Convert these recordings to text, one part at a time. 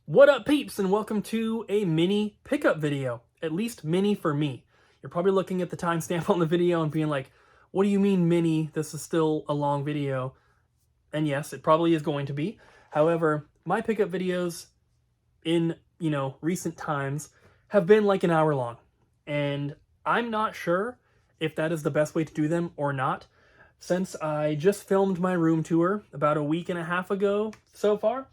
What up, peeps, and welcome to a mini pickup video. At least mini for me. You're probably looking at the timestamp on the video and being like, what do you mean mini? This is still a long video. And yes, it probably is going to be. However, my pickup videos in, recent times have been like an hour long. And I'm not sure if that is the best way to do them or not. Since I just filmed my room tour about a week and a half ago so far,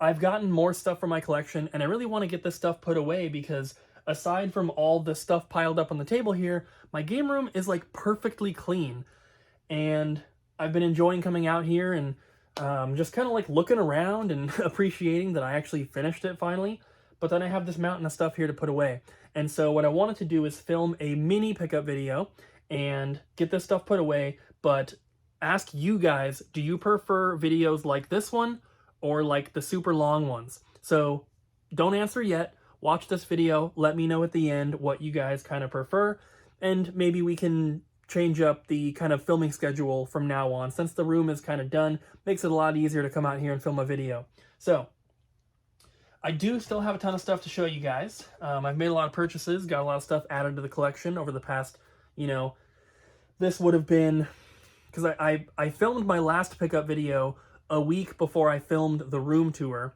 I've gotten more stuff from my collection, and I really want to get this stuff put away because aside from all the stuff piled up on the table here, my game room is like perfectly clean. And I've been enjoying coming out here and just kind of like looking around and appreciating that I actually finished it finally. But then I have this mountain of stuff here to put away. And so what I wanted to do is film a mini pickup video and get this stuff put away, but ask you guys, do you prefer videos like this one or like the super long ones? So don't answer yet. Watch this video. Let me know at the end what you guys kind of prefer, and maybe we can change up the kind of filming schedule from now on. Since the room is kind of done, makes it a lot easier to come out here and film a video. So I do still have a ton of stuff to show you guys. I've made a lot of purchases, got a lot of stuff added to the collection over the past, this would have been, because I filmed my last pickup video a week before I filmed the room tour,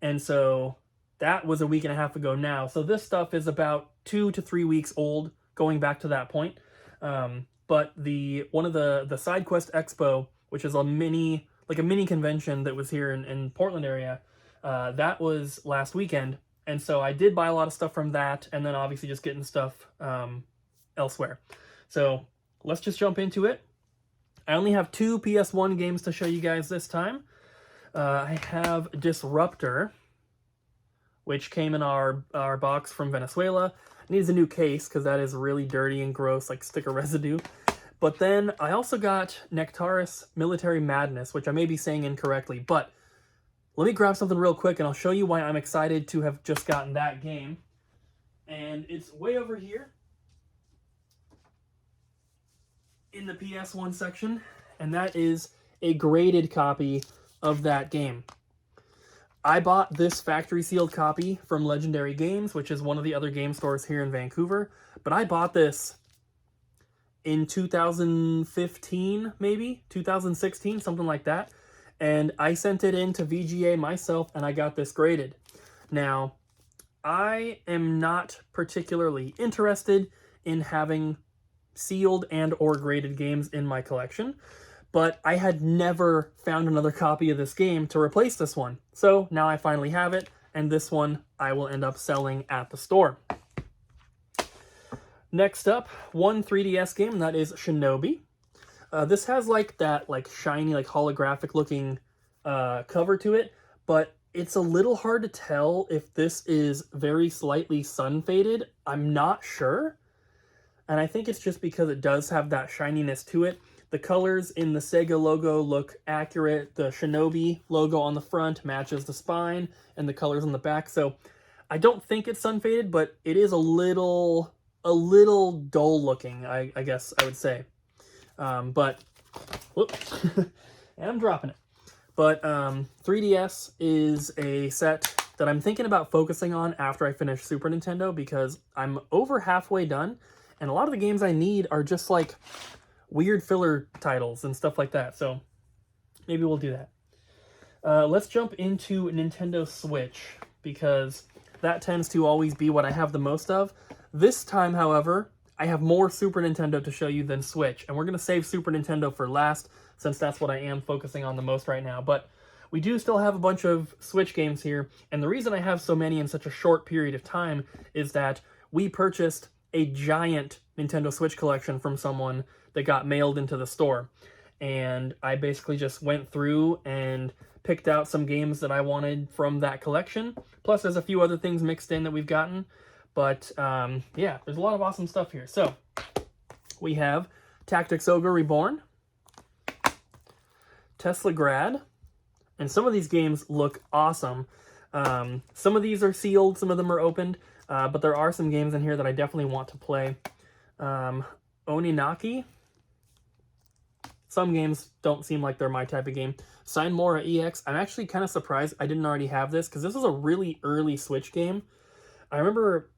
and so that was a week and a half ago now. So this stuff is about 2 to 3 weeks old, going back to that point. But one of the SideQuest Expo, which is a mini convention that was here in Portland area, that was last weekend, and so I did buy a lot of stuff from that, and then obviously just getting stuff elsewhere. So let's just jump into it. I only have 2 PS1 games to show you guys this time. I have Disruptor, which came in our box from Venezuela. It needs a new case because that is really dirty and gross, like sticker residue. But then I also got Nectaris Military Madness, which I may be saying incorrectly, but let me grab something real quick and I'll show you why I'm excited to have just gotten that game. And it's way over here in the PS1 section, and that is a graded copy of that game. I bought this factory sealed copy from Legendary Games, which is one of the other game stores here in Vancouver, but I bought this in 2015, maybe 2016, something like that, and I sent it in to VGA myself and I got this graded. Now, I am not particularly interested in having sealed and or graded games in my collection, but I had never found another copy of this game to replace this one. So now I finally have it, and this one I will end up selling at the store. Next up, one 3DS game, and that is Shinobi. This has that shiny, holographic looking cover to it, but it's a little hard to tell if this is very slightly sun faded. I'm not sure. And I think it's just because it does have that shininess to it. The colors in the Sega logo look accurate. The Shinobi logo on the front matches the spine and the colors on the back. So I don't think it's sun faded, but it is a little dull looking, I guess I would say. But, whoops, and I'm dropping it. But 3DS is a set that I'm thinking about focusing on after I finish Super Nintendo, because I'm over halfway done. And a lot of the games I need are just like weird filler titles and stuff like that. So maybe we'll do that. Let's jump into Nintendo Switch, because that tends to always be what I have the most of. This time, however, I have more Super Nintendo to show you than Switch. And we're going to save Super Nintendo for last, since that's what I am focusing on the most right now. But we do still have a bunch of Switch games here. And the reason I have so many in such a short period of time is that we purchased a giant Nintendo Switch collection from someone that got mailed into the store. And I basically just went through and picked out some games that I wanted from that collection. Plus, there's a few other things mixed in that we've gotten. But, yeah, there's a lot of awesome stuff here. So, we have Tactics Ogre Reborn, Tesla Grad, and some of these games look awesome. Some of these are sealed, some of them are opened. But there are some games in here that I definitely want to play. Oninaki, Some games don't seem like they're my type of game. Sign Mora EX. I'm actually kind of surprised I didn't already have this, because this is a really early Switch game. I remember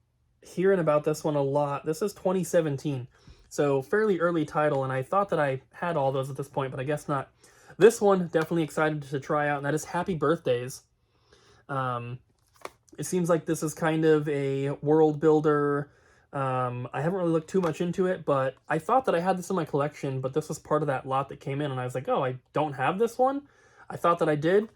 hearing about this one a lot. This is 2017, so fairly early title, and I thought that I had all those at this point, but I guess not. This one, definitely excited to try out, and that is Happy Birthdays. It seems like this is kind of a world builder. I haven't really looked too much into it, but I thought that I had this in my collection, but this was part of that lot that came in, and I was like, oh, I don't have this one? I thought that I did.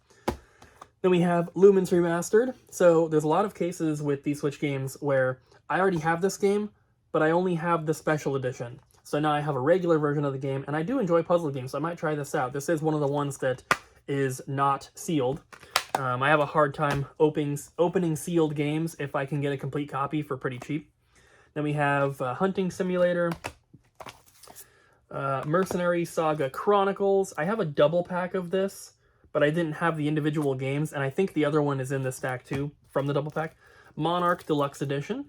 Then we have Lumens Remastered. So there's a lot of cases with these Switch games where I already have this game, but I only have the special edition. So now I have a regular version of the game, and I do enjoy puzzle games, so I might try this out. This is one of the ones that is not sealed. I have a hard time opening sealed games if I can get a complete copy for pretty cheap. Then we have Hunting Simulator, Mercenary Saga Chronicles. I have a double pack of this, but I didn't have the individual games, and I think the other one is in the stack too, from the double pack. Monarch Deluxe Edition.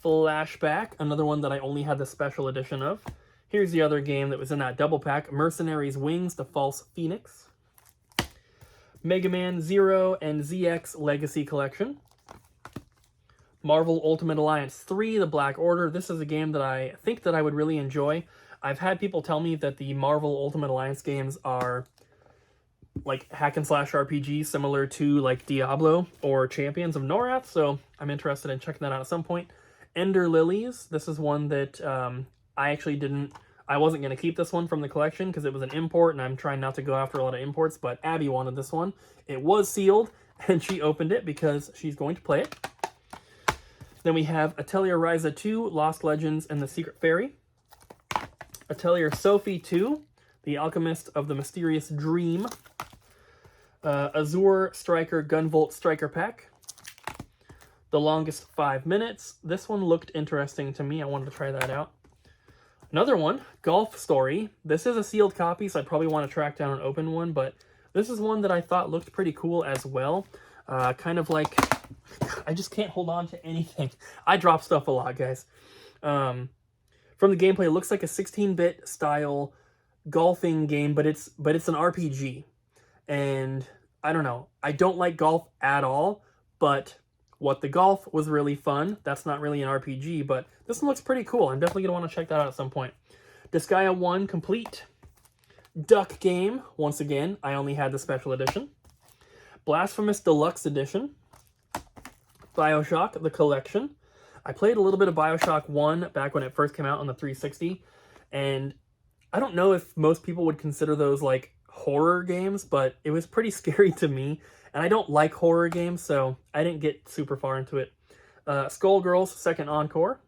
Flashback, another one that I only had the special edition of. Here's the other game that was in that double pack. Mercenaries Wings, The False Phoenix. Mega Man Zero and ZX Legacy Collection. Marvel Ultimate Alliance 3, The Black Order. This is a game that I think that I would really enjoy. I've had people tell me that the Marvel Ultimate Alliance games are like hack and slash RPGs similar to like Diablo or Champions of Norath, so I'm interested in checking that out at some point. Ender Lilies. This is one that I wasn't going to keep this one from the collection because it was an import, and I'm trying not to go after a lot of imports, but Abby wanted this one. It was sealed, and she opened it because she's going to play it. Then we have Atelier Ryza 2, Lost Legends, and the Secret Fairy. Atelier Sophie 2, The Alchemist of the Mysterious Dream. Azure Striker Gunvolt Striker Pack. The Longest 5 Minutes. This one looked interesting to me. I wanted to try that out. Another one, Golf Story. This is a sealed copy, so I probably want to track down an open one, but this is one that I thought looked pretty cool as well. Kind of like, I just can't hold on to anything. I drop stuff a lot, guys. From the gameplay, it looks like a 16-bit style golfing game, but it's an RPG. And I don't know, I don't like golf at all, but What the Golf was really fun. That's not really an RPG, but this one looks pretty cool. I'm definitely going to want to check that out at some point. Disgaea 1 Complete. Duck Game. Once again, I only had the special edition. Blasphemous Deluxe Edition. BioShock, The Collection. I played a little bit of BioShock 1 back when it first came out on the 360, and I don't know if most people would consider those like horror games, but it was pretty scary to me. And I don't like horror games, so I didn't get super far into it. Skullgirls Second Encore.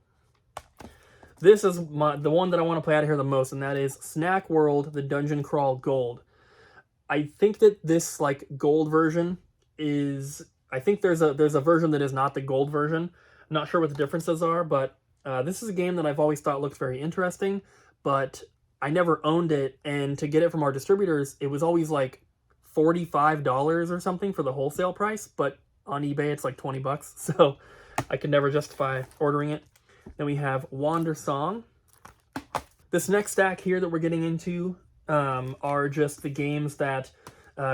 This is the one that I want to play out of here the most, and that is Snack World, the Dungeon Crawl Gold. I think that this like gold version is... I think there's a version that is not the gold version. I'm not sure what the differences are, but this is a game that I've always thought looked very interesting, but I never owned it, and to get it from our distributors, it was always like $45 or something for the wholesale price, but on eBay it's like 20 bucks, so I could never justify ordering it. Then we have Wander Song. This next stack here that we're getting into are just the games that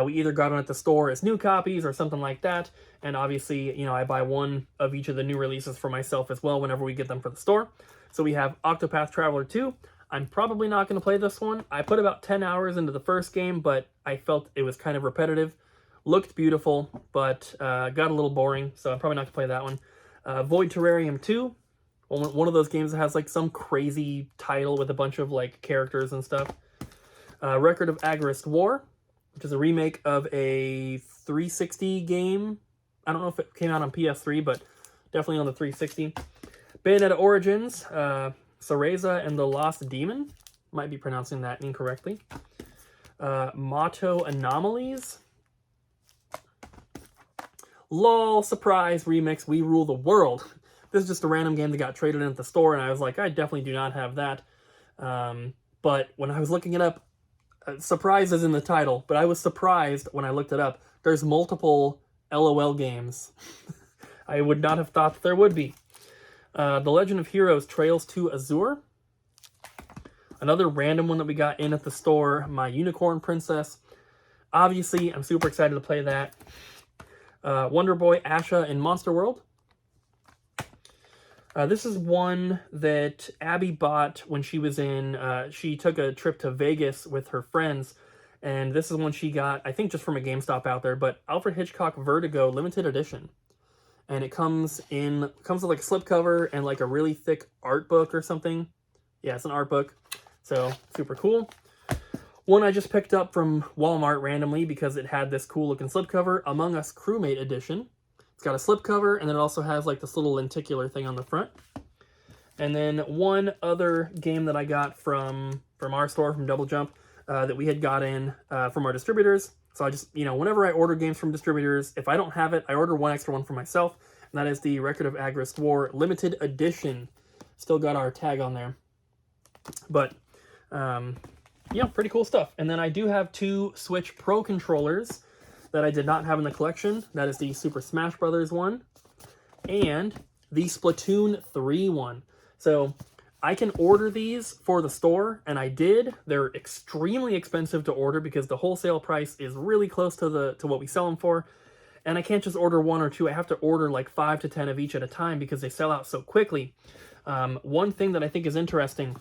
we either got on at the store as new copies or something like that, and obviously, you know, I buy one of each of the new releases for myself as well whenever we get them for the store. So we have Octopath Traveler 2. I'm probably not going to play this one. I put about 10 hours into the first game, but I felt it was kind of repetitive. Looked beautiful, but got a little boring, so I'm probably not going to play that one. Void Terrarium 2. One of those games that has like some crazy title with a bunch of like characters and stuff. Record of Agarist War, which is a remake of a 360 game. I don't know if it came out on PS3, but definitely on the 360. Bayonetta Origins. Cereza and the Lost Demon. Might be pronouncing that incorrectly. Motto Anomalies. LOL, surprise, remix, We Rule the World. This is just a random game that got traded in at the store, and I was like, I definitely do not have that. But when I was looking it up, surprise is in the title, but I was surprised when I looked it up. There's multiple LOL games. I would not have thought that there would be. The Legend of Heroes Trails to Azure. Another random one that we got in at the store, my Unicorn Princess. Obviously, I'm super excited to play that. Wonder Boy Asha in Monster World. This is one that Abby bought when she was in, she took a trip to Vegas with her friends, and this is one she got, I think just from a GameStop out there, but Alfred Hitchcock Vertigo Limited Edition. And it comes with like a slipcover and like a really thick art book or something. Yeah, it's an art book, so super cool. One I just picked up from Walmart randomly because it had this cool looking slipcover, Among Us Crewmate Edition. It's got a slipcover, and then it also has like this little lenticular thing on the front. And then one other game that I got from our store, from Double Jump, that we had got in from our distributors. So I just, whenever I order games from distributors, if I don't have it, I order one extra one for myself. And that is the Record of Agrest War Limited Edition. Still got our tag on there. But, yeah, pretty cool stuff. And then I do have 2 Switch Pro controllers that I did not have in the collection. That is the Super Smash Brothers one and the Splatoon 3 one. So I can order these for the store, and I did. They're extremely expensive to order because the wholesale price is really close to what we sell them for. And I can't just order 1 or 2. I have to order like 5 to 10 of each at a time because they sell out so quickly. One thing that I think is interesting,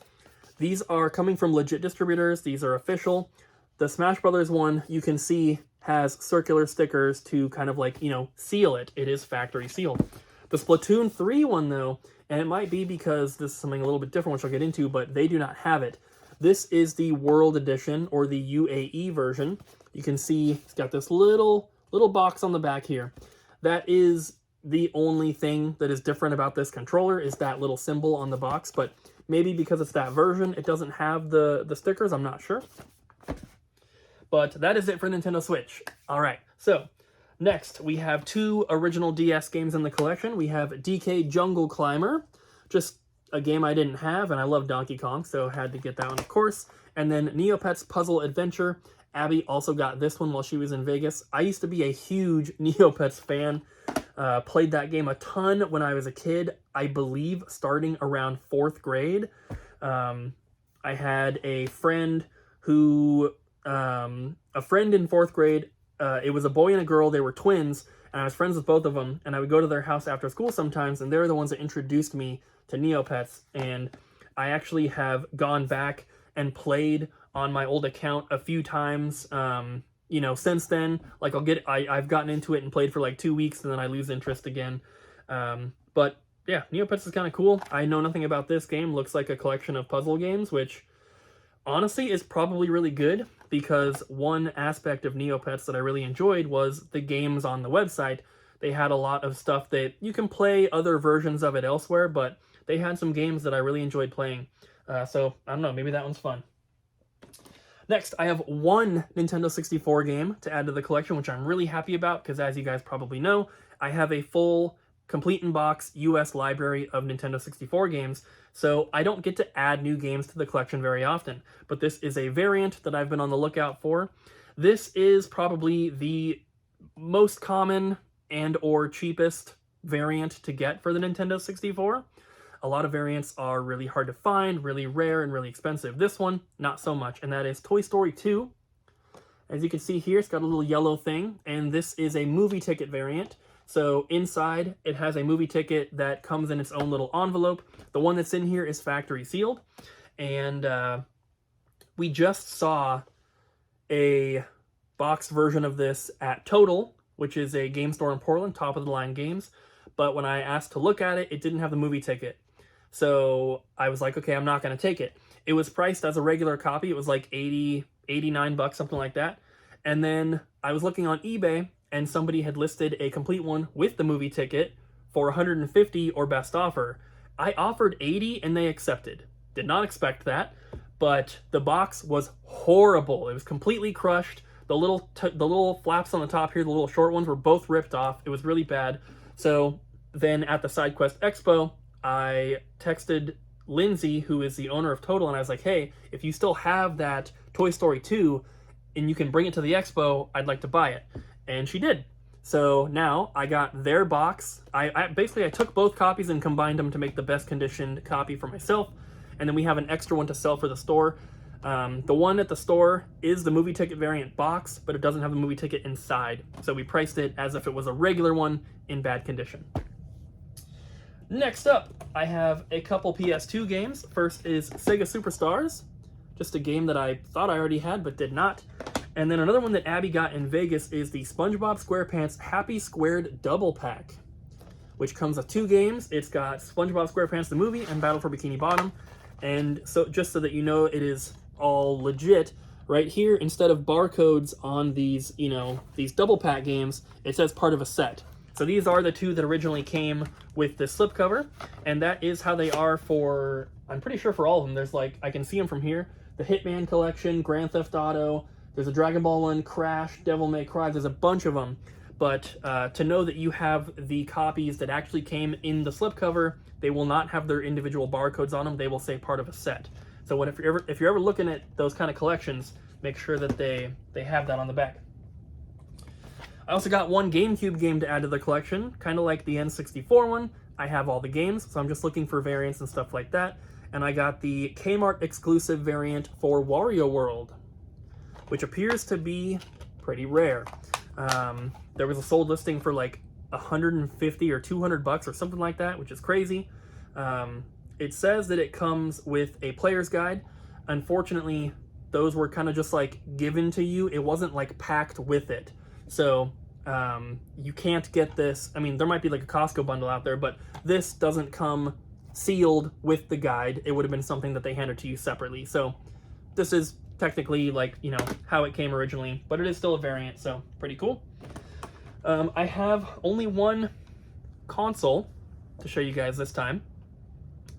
these are coming from legit distributors. These are official. The Smash Brothers one, you can see, has circular stickers to kind of like, seal it. It is factory sealed. The Splatoon 3 one, though, and it might be because this is something a little bit different, which I'll get into, but they do not have it. This is the World Edition, or the UAE version. You can see it's got this little box on the back here. That is the only thing that is different about this controller, is that little symbol on the box, but maybe because it's that version, it doesn't have the stickers. I'm not sure. But that is it for Nintendo Switch. All right, so next we have 2 original DS games in the collection. We have DK Jungle Climber, just a game I didn't have, and I love Donkey Kong, so had to get that one, of course. And then Neopets Puzzle Adventure. Abby also got this one while she was in Vegas. I used to be a huge Neopets fan. Played that game a ton when I was a kid, I believe starting around 4th grade. I had a friend who... a friend in 4th grade, it was a boy and a girl, they were twins, and I was friends with both of them, and I would go to their house after school sometimes, and they're the ones that introduced me to Neopets, and I actually have gone back and played on my old account a few times, since then. Like, I've gotten into it and played for like 2 weeks, and then I lose interest again. But yeah, Neopets is kind of cool. I know nothing about this game. Looks like a collection of puzzle games, which honestly is probably really good, because one aspect of Neopets that I really enjoyed was the games on the website. They had a lot of stuff that you can play other versions of it elsewhere, but they had some games that I really enjoyed playing. So, I don't know, maybe that one's fun. Next, I have 1 Nintendo 64 game to add to the collection, which I'm really happy about, because as you guys probably know, I have a full, complete-in-box US library of Nintendo 64 games, so I don't get to add new games to the collection very often. But this is a variant that I've been on the lookout for. This is probably the most common and or cheapest variant to get for the Nintendo 64. A lot of variants are really hard to find, really rare, and really expensive. This one, not so much, and that is Toy Story 2. As you can see here, it's got a little yellow thing, and this is a movie ticket variant. So inside, it has a movie ticket that comes in its own little envelope. The one that's in here is factory sealed. And we just saw a boxed version of this at Total, which is a game store in Portland, top of the line games. But when I asked to look at it, it didn't have the movie ticket. So I was like, okay, I'm not going to take it. It was priced as a regular copy. It was like 89 bucks, something like that. And then I was looking on eBay, and somebody had listed a complete one with the movie ticket for 150 or best offer. I offered 80 and they accepted. Did not expect that, but the box was horrible. It was completely crushed. The little flaps on the top here, the little short ones, were both ripped off. It was really bad. So then at the SideQuest Expo, I texted Lindsay, who is the owner of Total, and I was like, hey, if you still have that Toy Story 2 and you can bring it to the expo, I'd like to buy it. And she did. So now I got their box. I basically took both copies and combined them to make the best conditioned copy for myself. and then we have an extra one to sell for the store. The one at the store is the movie ticket variant box, but it doesn't have the movie ticket inside. So we priced it as if it was a regular one in bad condition. Next up, I have a couple PS2 games. First is Sega Superstars, just a game that I thought I already had but did not. And then another one that Abby got in Vegas is the SpongeBob SquarePants Happy Squared Double Pack, which comes with 2 games. It's got SpongeBob SquarePants the movie and Battle for Bikini Bottom. And so just so that you know it is all legit, right here, instead of barcodes on these, you know, these double pack games, it says part of a set. So these are the 2 that originally came with the slipcover, and that is how they are for, I'm pretty sure for all of them. There's like, I can see them from here, the Hitman collection, Grand Theft Auto, there's a Dragon Ball one, Crash, Devil May Cry, there's a bunch of them. But to know that you have the copies that actually came in the slipcover, they will not have their individual barcodes on them. They will say part of a set. So if you're ever looking at those kind of collections, make sure that they have that on the back. I also got one GameCube game to add to the collection, kind of like the N64 one. I have all the games, so I'm just looking for variants and stuff like that. And I got the Kmart exclusive variant for Wario World, which appears to be pretty rare. There was a sold listing for like 150 or 200 bucks or something like that, which is crazy. It says that it comes with a player's guide. Unfortunately, those were kind of just like given to you. It wasn't like packed with it. So you can't get this. I mean, there might be like a Costco bundle out there, but this doesn't come sealed with the guide. It would have been something that they handed to you separately. So this is technically like, you know, how it came originally, but it is still a variant, so pretty cool. I have only one console to show you guys this time,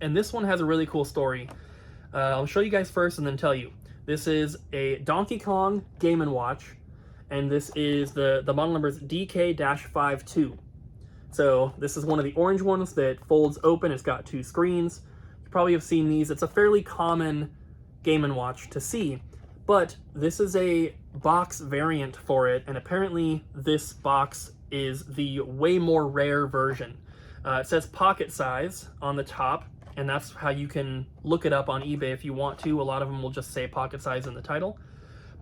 and this one has a really cool story. I'll show you guys first and then tell you. This is a Donkey Kong Game & Watch, and this is the model number is DK-52. So this is one of the orange ones that folds open. It's got 2 screens. You probably have seen these. It's a fairly common Game & Watch to see, but this is a box variant for it, and apparently this box is the way more rare version. It says pocket size on the top, and that's how you can look it up on eBay if you want to. A lot of them will just say pocket size in the title,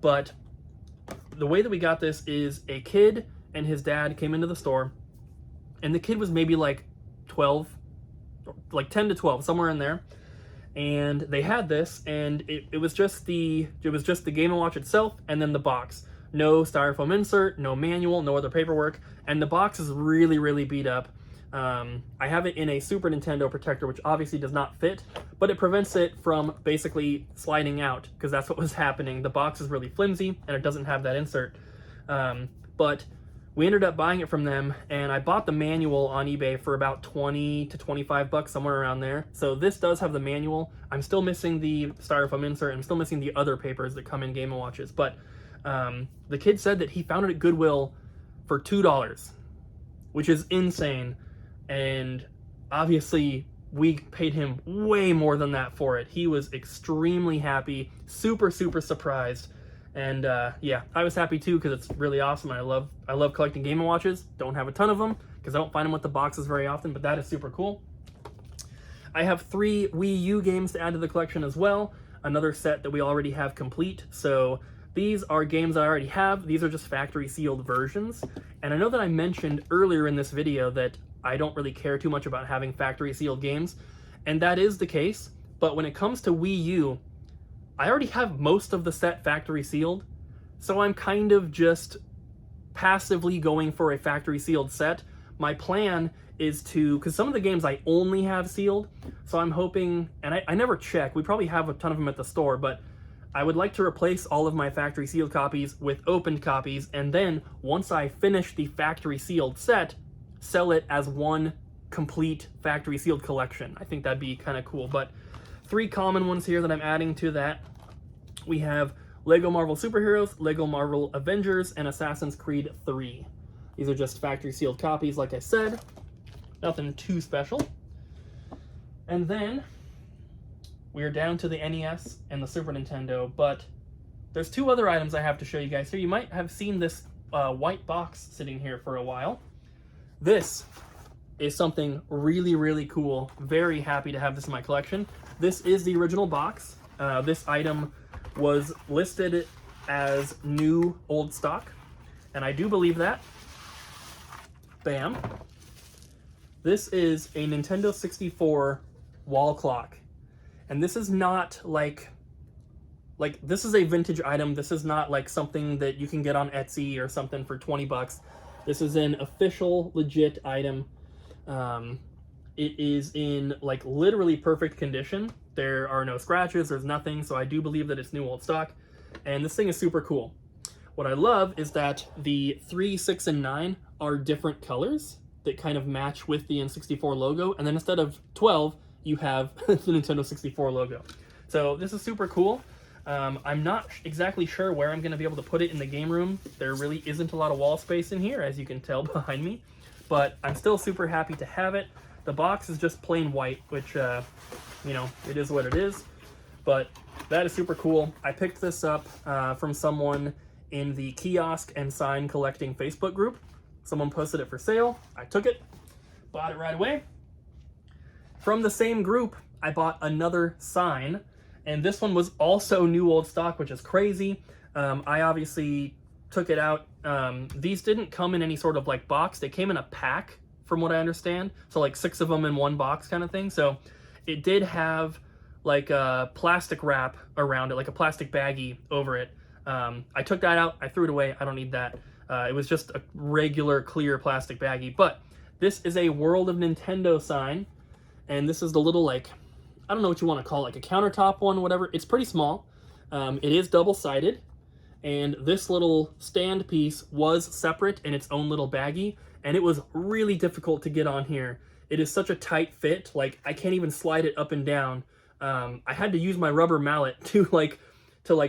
but the way that we got this is a kid and his dad came into the store, and the kid was maybe like 12, like 10 to 12, somewhere in there. And they had this, and it was just the Game & Watch itself, and then the box. No styrofoam insert, no manual, no other paperwork, and the box is really, really beat up. I have it in a Super Nintendo protector, which obviously does not fit, but it prevents it from basically sliding out, because that's what was happening. The box is really flimsy, and it doesn't have that insert. But we ended up buying it from them, and I bought the manual on eBay for about 20 to 25 bucks, somewhere around there. So this does have the manual. I'm still missing the styrofoam insert. I'm still missing the other papers that come in Game & Watches. But the kid said that he found it at Goodwill for $2, which is insane. And obviously, we paid him way more than that for it. He was extremely happy, super, super surprised. And yeah, I was happy too, because it's really awesome. I love collecting Game & Watches. Don't have a ton of them because I don't find them with the boxes very often, but that is super cool. I have 3 Wii U games to add to the collection as well. Another set that we already have complete. So these are games I already have. These are just factory sealed versions. And I know that I mentioned earlier in this video that I don't really care too much about having factory sealed games, and that is the case. But when it comes to Wii U, I already have most of the set factory sealed, so I'm kind of just passively going for a factory sealed set. My plan is to, because some of the games I only have sealed, so I'm hoping, and I never check, we probably have a ton of them at the store, but I would like to replace all of my factory sealed copies with opened copies, and then once I finish the factory sealed set, sell it as one complete factory sealed collection. I think that'd be kind of cool. But 3 common ones here that I'm adding to that. We have Lego Marvel Superheroes, Lego Marvel Avengers, and Assassin's Creed 3. These are just factory sealed copies, like I said. Nothing too special. And then we are down to the NES and the Super Nintendo, but there's 2 other items I have to show you guys here. You might have seen this white box sitting here for a while. This is something really, really cool. Very happy to have this in my collection. This is the original box. This item was listed as new old stock, and I do believe that. Bam. This is a Nintendo 64 wall clock. And this is not like this is a vintage item. This is not like something that you can get on Etsy or something for 20 bucks. This is an official, legit item. It is in like literally perfect condition. There are no scratches, there's nothing, so I do believe that it's new old stock. And this thing is super cool. What I love is that the 3, 6, and 9 are different colors that kind of match with the N64 logo, and then instead of 12, you have the Nintendo 64 logo. So this is super cool. I'm not exactly sure where I'm going to be able to put it in the game room. There really isn't a lot of wall space in here, as you can tell behind me, but I'm still super happy to have it. The box is just plain white, which, you know, it is what it is, but that is super cool. I picked this up from someone in the kiosk and sign collecting Facebook group. Someone posted it for sale. I took it, bought it right away. From the same group, I bought another sign, and this one was also new old stock, which is crazy. I obviously took it out. These didn't come in any sort of like box. They came in a pack, from what I understand. So like 6 of them in one box kind of thing. So it did have like a plastic wrap around it, like a plastic baggie over it. I took that out. I threw it away. I don't need that. It was just a regular clear plastic baggie. But this is a World of Nintendo sign. And this is the little, like, I don't know what you want to call it, like a countertop one, whatever. It's pretty small. It is double-sided. And this little stand piece was separate in its own little baggie. And it was really difficult to get on here. It is such a tight fit. Like, I can't even slide it up and down. I had to use my rubber mallet to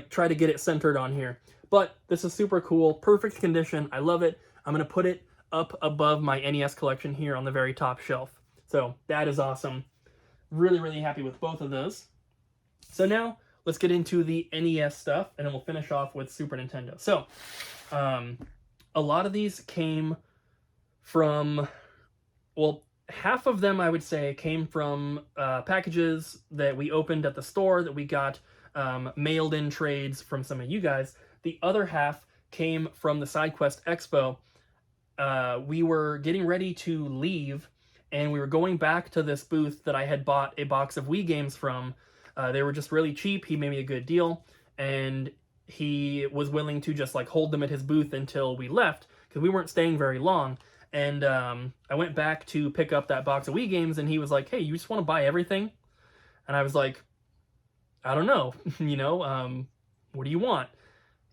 try to get it centered on here. But this is super cool, perfect condition. I love it. I'm gonna put it up above my NES collection here on the very top shelf. So that is awesome. Really, really happy with both of those. So now let's get into the NES stuff, and then we'll finish off with Super Nintendo. So a lot of these came from, well, half of them I would say came from packages that we opened at the store that we got mailed in trades from some of you guys. The other half came from the SideQuest Expo. We were getting ready to leave, and we were going back to this booth that I had bought a box of Wii games from. They were just really cheap. He made me a good deal, and he was willing to just like hold them at his booth until we left, because we weren't staying very long. And I went back to pick up that box of Wii games, and he was like, hey, you just want to buy everything? And I was like, I don't know, you know, what do you want?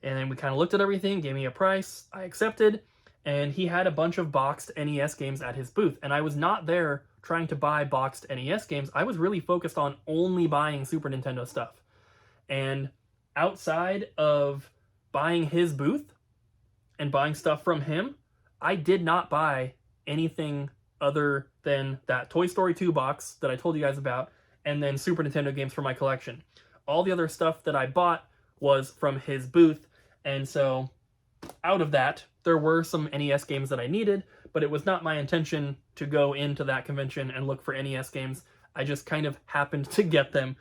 And then we kind of looked at everything, gave me a price, I accepted, and he had a bunch of boxed NES games at his booth. And I was not there trying to buy boxed NES games. I was really focused on only buying Super Nintendo stuff. And outside of buying his booth and buying stuff from him, I did not buy anything other than that Toy Story 2 box that I told you guys about, and then Super Nintendo games for my collection. All the other stuff that I bought was from his booth, and so out of that, there were some NES games that I needed, but it was not my intention to go into that convention and look for NES games. I just kind of happened to get them.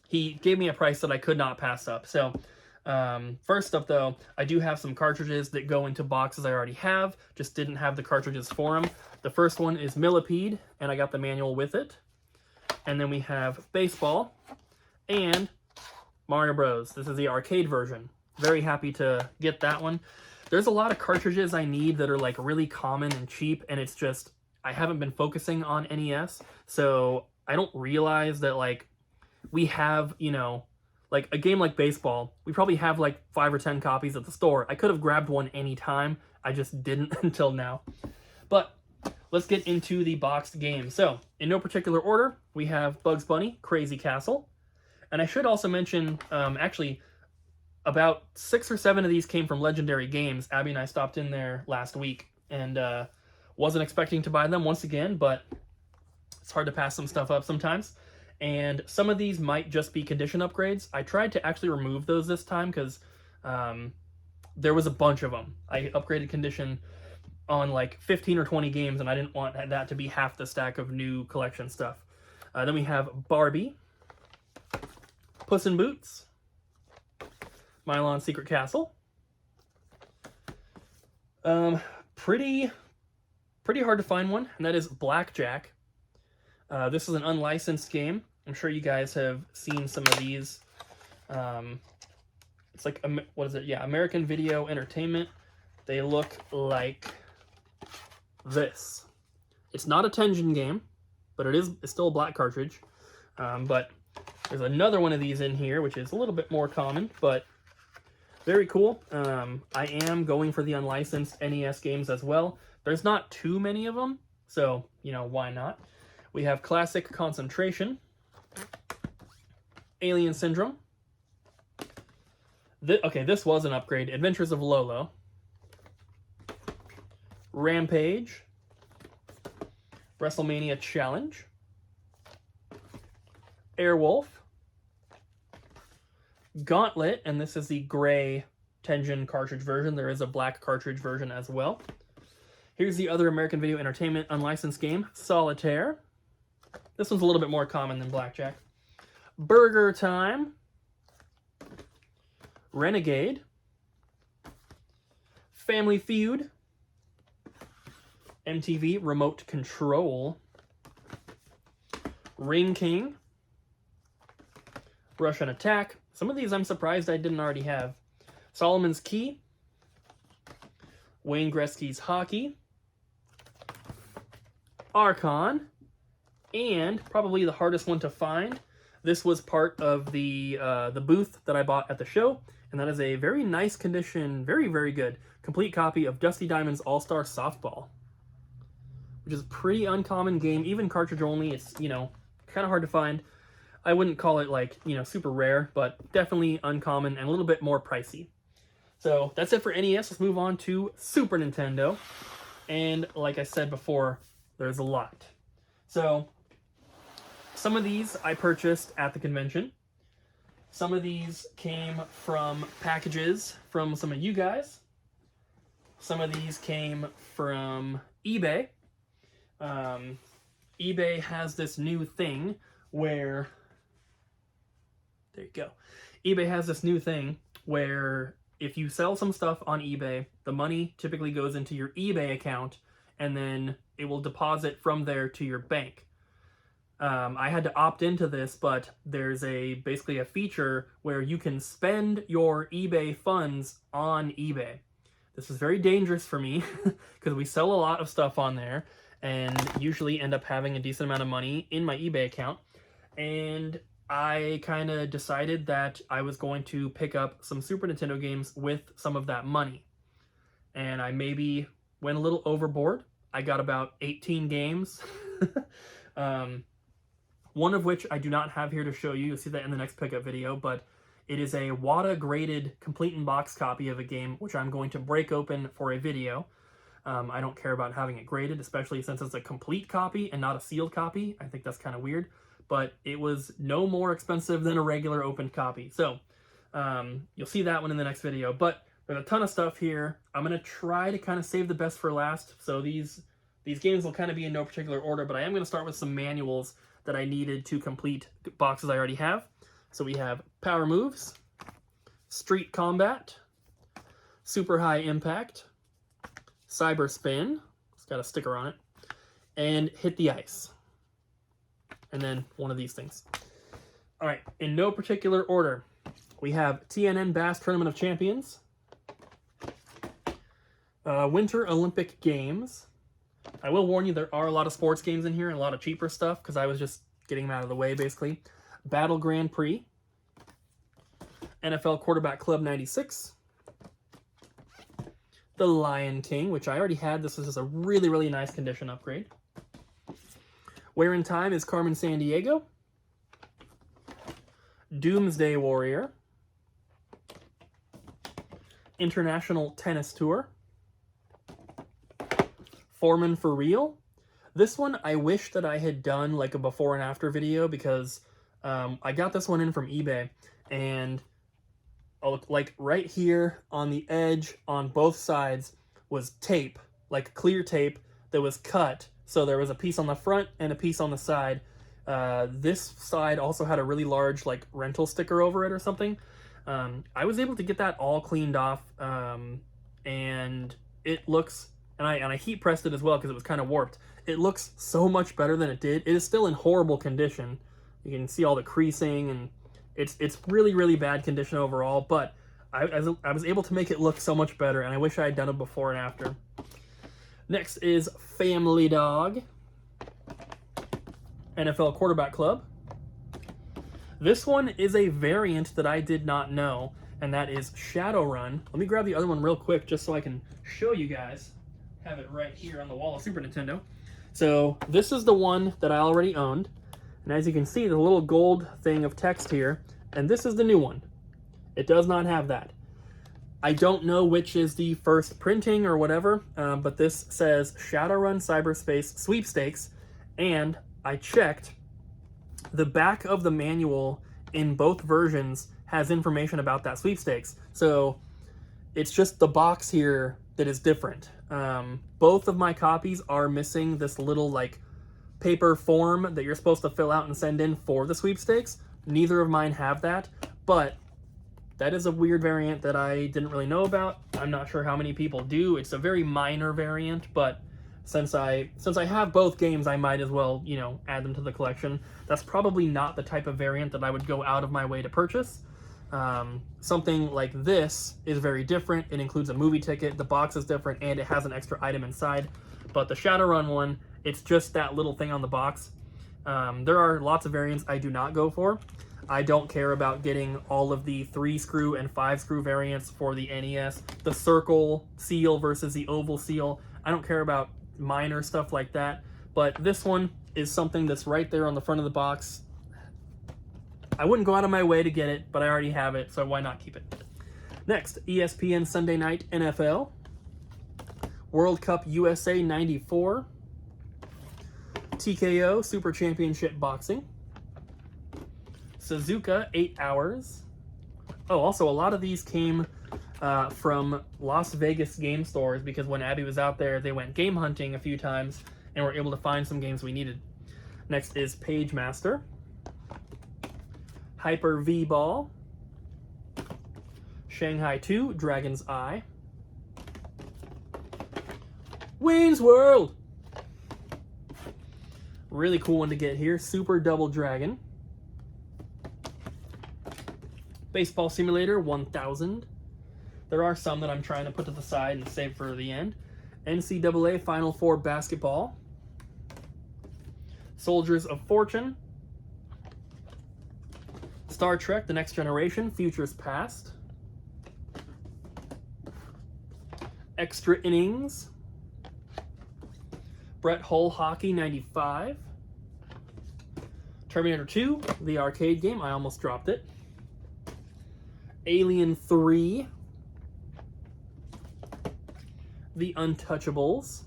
He gave me a price that I could not pass up. So first up though, I do have some cartridges that go into boxes I already have, just didn't have the cartridges for them. The first one is Millipede, and I got the manual with it. And then we have Baseball and Mario Bros. This is the arcade version. Very happy to get that one. There's a lot of cartridges I need that are like really common and cheap, and it's just, I haven't been focusing on NES, so I don't realize that like we have, you know, like a game like Baseball, we probably have like 5 or 10 copies at the store. I could have grabbed one anytime, I just didn't until now. But let's get into the boxed game. So, in no particular order, we have Bugs Bunny, Crazy Castle. And I should also mention, actually, about 6 or 7 of these came from Legendary Games. Abby and I stopped in there last week, and wasn't expecting to buy them once again, but it's hard to pass some stuff up sometimes. And some of these might just be condition upgrades. I tried to actually remove those this time because there was a bunch of them. I upgraded condition on like 15 or 20 games, and I didn't want that to be half the stack of new collection stuff. Then we have Barbie, Puss in Boots, Mylon Secret Castle. Pretty hard to find one, and that is Blackjack. This is an unlicensed game. I'm sure you guys have seen some of these. It's like, what is it? Yeah, American Video Entertainment. They look like this. It's not a Tengen game, but it's still a black cartridge. But there's another one of these in here, which is a little bit more common, but very cool. I am going for the unlicensed NES games as well. There's not too many of them, so, you know, why not? We have Classic Concentration, Alien Syndrome. Okay, this was an upgrade. Adventures of Lolo, Rampage, WrestleMania Challenge, Airwolf, Gauntlet, and this is the gray Tengen cartridge version. There is a black cartridge version as well. Here's the other American Video Entertainment unlicensed game, Solitaire. This one's a little bit more common than Blackjack. Burger Time, Renegade, Family Feud, MTV Remote Control, Ring King, Russian Attack. Some of these I'm surprised I didn't already have. Solomon's Key, Wayne Gretzky's Hockey, Archon, and probably the hardest one to find. This was part of the booth that I bought at the show, and that is a very nice condition, very, very good, complete copy of Dusty Diamond's All-Star Softball, which is a pretty uncommon game, even cartridge only. It's, you know, kind of hard to find. I wouldn't call it, like, you know, super rare, but definitely uncommon and a little bit more pricey. So that's it for NES. Let's move on to Super Nintendo. And like I said before, there's a lot. So some of these I purchased at the convention. Some of these came from packages from some of you guys. Some of these came from eBay. eBay has this new thing where... There you go. eBay has this new thing where if you sell some stuff on eBay, the money typically goes into your eBay account, and then it will deposit from there to your bank. I had to opt into this, but there's basically a feature where you can spend your eBay funds on eBay. This is very dangerous for me because we sell a lot of stuff on there and usually end up having a decent amount of money in my eBay account. And I kind of decided that I was going to pick up some Super Nintendo games with some of that money. And I maybe went a little overboard. I got about 18 games. One of which I do not have here to show you. You'll see that in the next pickup video, but it is a WATA graded complete in box copy of a game, which I'm going to break open for a video. I don't care about having it graded, especially since it's a complete copy and not a sealed copy. I think that's kind of weird, but it was no more expensive than a regular opened copy. So you'll see that one in the next video, but there's a ton of stuff here. I'm going to try to kind of save the best for last. So these games will kind of be in no particular order, but I am going to start with some manuals that I needed to complete boxes I already have. So we have Power Moves, Street Combat, Super High Impact, Cyber Spin, it's got a sticker on it, and Hit the Ice. And then one of these things. All right, in no particular order, we have TNN Bass Tournament of Champions, Winter Olympic Games. I will warn you, there are a lot of sports games in here and a lot of cheaper stuff because I was just getting them out of the way, basically. Battle Grand Prix, NFL Quarterback Club 96, The Lion King, which I already had. This was just a really, really nice condition upgrade. Where in Time is Carmen Sandiego, Doomsday Warrior, International Tennis Tour, Foreman for Real. This one I wish that I had done like a before and after video because I got this one in from eBay, and like right here on the edge on both sides was tape like clear tape that was cut. So there was a piece on the front and a piece on the side. This side also had a really large like rental sticker over it or something. I was able to get that all cleaned off, and it looks, and I heat pressed it as well because it was kind of warped. It looks so much better than it did. It is still in horrible condition. You can see all the creasing, and it's really, really bad condition overall, but I was able to make it look so much better, and I wish I had done it before and after. Next is Family Dog, NFL Quarterback Club. This one is a variant that I did not know, and that is Shadowrun. Let me grab the other one real quick just so I can show you guys. Have it right here on the wall of Super Nintendo. So this is the one that I already owned, and as you can see, the little gold thing of text here, and this is the new one. It does not have that. I don't know which is the first printing or whatever, but this says Shadowrun Cyberspace Sweepstakes, and I checked. The back of the manual in both versions has information about that sweepstakes. So it's just the box here that is different. Both of my copies are missing this little like paper form that you're supposed to fill out and send in for the sweepstakes. Neither of mine have that, but that is a weird variant that I didn't really know about. I'm not sure how many people do. It's a very minor variant, but since I have both games, I might as well, you know, add them to the collection. That's probably not the type of variant that I would go out of my way to purchase. Something like this is very different. It includes a movie ticket, the box is different, and it has an extra item inside. But the Shadowrun one, it's just that little thing on the box. There are lots of variants I do not go for. I don't care about getting all of the 3-screw and 5-screw variants for the NES, the circle seal versus the oval seal. I don't care about minor stuff like that, but this one is something that's right there on the front of the box. I wouldn't go out of my way to get it, but I already have it, so why not keep it? Next, ESPN Sunday Night NFL, World Cup USA 94, TKO Super Championship Boxing, Suzuka 8 Hours. Oh, also a lot of these came from Las Vegas game stores, because when Abby was out there, they went game hunting a few times and were able to find some games we needed. Next is Page Master, Hyper V-Ball, Shanghai 2, Dragon's Eye, Wayne's World. Really cool one to get here, Super Double Dragon, Baseball Simulator 1000. There are some that I'm trying to put to the side and save for the end. NCAA Final Four Basketball, Soldiers of Fortune, Star Trek The Next Generation, Futures Past, Extra Innings, Brett Hull Hockey 95, Terminator 2, the arcade game, I almost dropped it, Alien 3, The Untouchables,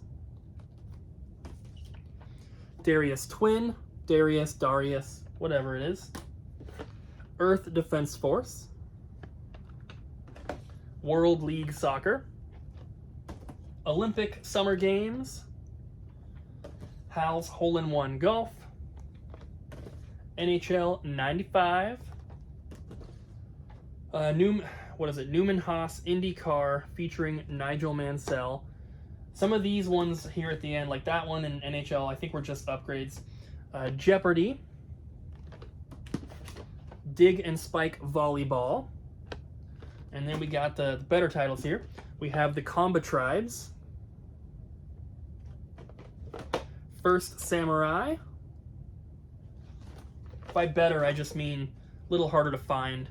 Darius Twin, Darius, whatever it is, Earth Defense Force, World League Soccer, Olympic Summer Games, Hal's Hole-in-One Golf, NHL 95, Newman Haas IndyCar featuring Nigel Mansell. Some of these ones here at the end, like that one in NHL, I think were just upgrades. Jeopardy, Dig and Spike Volleyball, and then we got the better titles here. We have the Comba Tribes, First Samurai. By better, I just mean a little harder to find.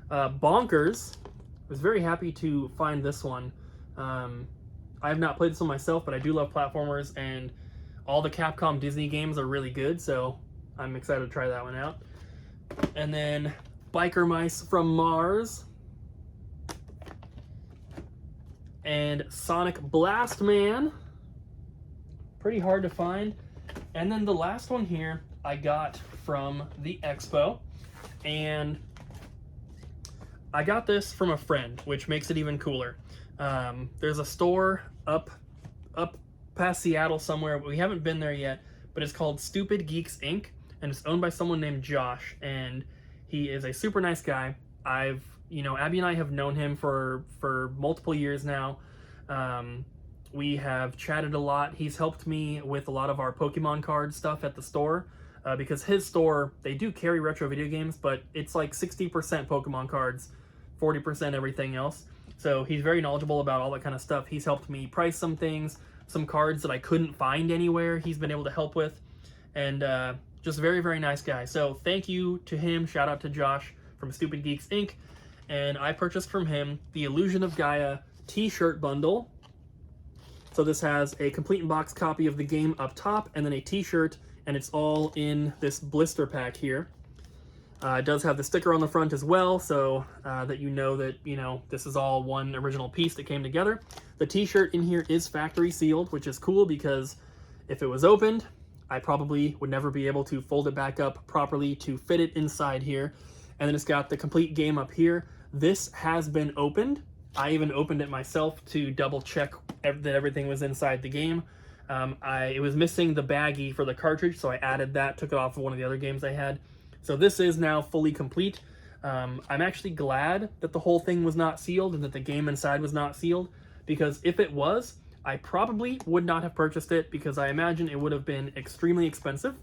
Bonkers. I was very happy to find this one. I have not played this one myself, but I do love platformers, and all the Capcom Disney games are really good, so I'm excited to try that one out. And then Biker Mice from Mars, and Sonic Blast Man. Pretty hard to find. And then the last one here I got from the Expo, and I got this from a friend, which makes it even cooler. There's a store up up past Seattle somewhere. We haven't been there yet, but it's called Stupid Geeks Inc. and it's owned by someone named Josh, and he is a super nice guy. Abby and I have known him for multiple years now. We have chatted a lot. He's helped me with a lot of our Pokemon card stuff at the store, because his store, they do carry retro video games, but it's like 60% Pokemon cards, 40% everything else. So he's very knowledgeable about all that kind of stuff. He's helped me price some things, some cards that I couldn't find anywhere, he's been able to help with, and just very, very nice guy. So thank you to him. Shout out to Josh from Stupid Geeks Inc. And I purchased from him the Illusion of Gaia t-shirt bundle. So this has a complete in-box copy of the game up top, and then a t-shirt, and it's all in this blister pack here. It does have the sticker on the front as well, so that that, this is all one original piece that came together. The t-shirt in here is factory sealed, which is cool because if it was opened, I probably would never be able to fold it back up properly to fit it inside here. And then it's got the complete game up here. This has been opened. I even opened it myself to double check that everything was inside the game. It was missing the baggie for the cartridge, so I added that, took it off of one of the other games I had. So this is now fully complete. I'm actually glad that the whole thing was not sealed and that the game inside was not sealed, because if it was, I probably would not have purchased it, because I imagine it would have been extremely expensive.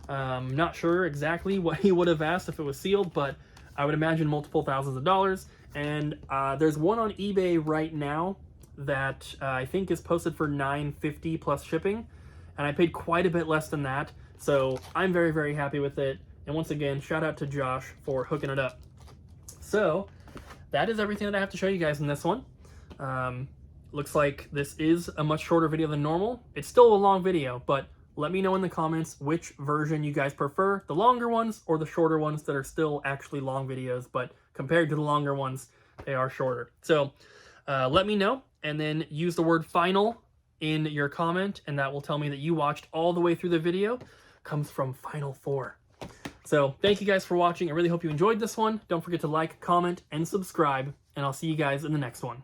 Not sure exactly what he would have asked if it was sealed, but I would imagine multiple thousands of dollars. And there's one on eBay right now that I think is posted for $9.50 plus shipping, and I paid quite a bit less than that. So I'm very, very happy with it. And once again, shout out to Josh for hooking it up. So that is everything that I have to show you guys in this one. Looks like this is a much shorter video than normal. It's still a long video, but let me know in the comments which version you guys prefer, the longer ones or the shorter ones that are still actually long videos, but compared to the longer ones, they are shorter. So let me know, and then use the word final in your comment, and that will tell me that you watched all the way through the video. Comes from Final 4. So thank you guys for watching. I really hope you enjoyed this one. Don't forget to like, comment, and subscribe, and I'll see you guys in the next one.